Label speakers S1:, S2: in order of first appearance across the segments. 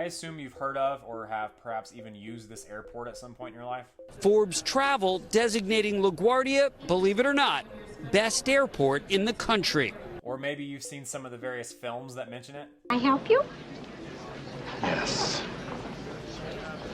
S1: I assume you've heard of or have perhaps even used this airport at some point in your life.
S2: Forbes Travel designating LaGuardia, believe it or not, best airport in the country.
S1: Or maybe you've seen some of the various films that mention it.
S3: I help you?
S4: Yes.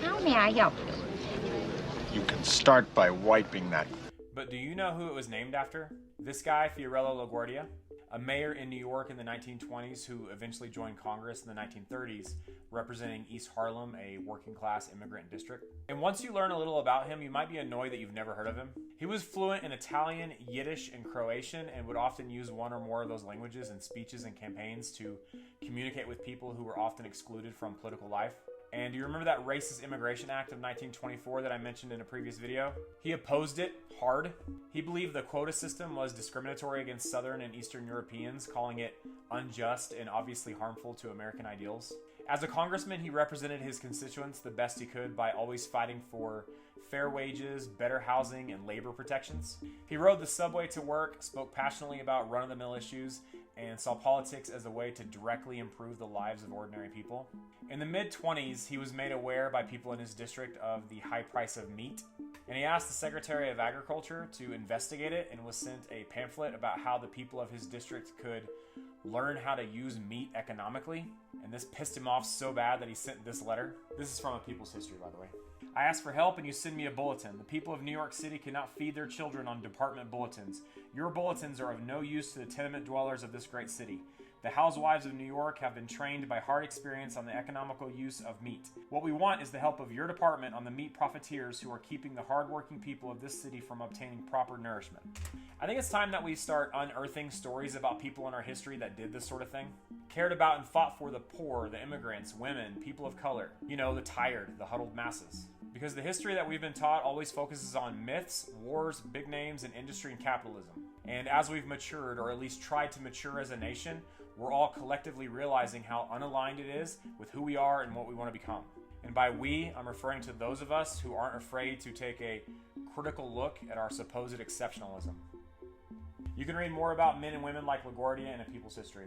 S3: How may I help you?
S4: You can start by wiping that.
S1: But do you know who it was named after? This guy, Fiorello LaGuardia, a mayor in New York in the 1920s who eventually joined Congress in the 1930s, representing East Harlem, a working-class immigrant district. And once you learn a little about him, you might be annoyed that you've never heard of him. He was fluent in Italian, Yiddish, and Croatian, and would often use one or more of those languages in speeches and campaigns to communicate with people who were often excluded from political life. And do you remember that Racist Immigration Act of 1924 that I mentioned in a previous video? He opposed it hard. He believed the quota system was discriminatory against Southern and Eastern Europeans, calling it unjust and obviously harmful to American ideals. As a congressman, he represented his constituents the best he could by always fighting for fair wages, better housing, and labor protections. He rode the subway to work, spoke passionately about run-of-the-mill issues, and saw politics as a way to directly improve the lives of ordinary people. In the mid-20s, he was made aware by people in his district of the high price of meat, and he asked the Secretary of Agriculture to investigate it and was sent a pamphlet about how the people of his district could learn how to use meat economically, and this pissed him off so bad that he sent this letter. This is from A People's History, by the way. I asked for help and you send me a bulletin. The people of New York City cannot feed their children on department bulletins. Your bulletins are of no use to the tenement dwellers of this great city. The housewives of New York have been trained by hard experience on the economical use of meat. What we want is the help of your department on the meat profiteers who are keeping the hardworking people of this city from obtaining proper nourishment. I think it's time that we start unearthing stories about people in our history that did this sort of thing. Cared about and fought for the poor, the immigrants, women, people of color. You know, the tired, the huddled masses. Because the history that we've been taught always focuses on myths, wars, big names, and industry and capitalism. And as we've matured, or at least tried to mature as a nation, we're all collectively realizing how unaligned it is with who we are and what we want to become. And by we, I'm referring to those of us who aren't afraid to take a critical look at our supposed exceptionalism. You can read more about men and women like LaGuardia in A People's History.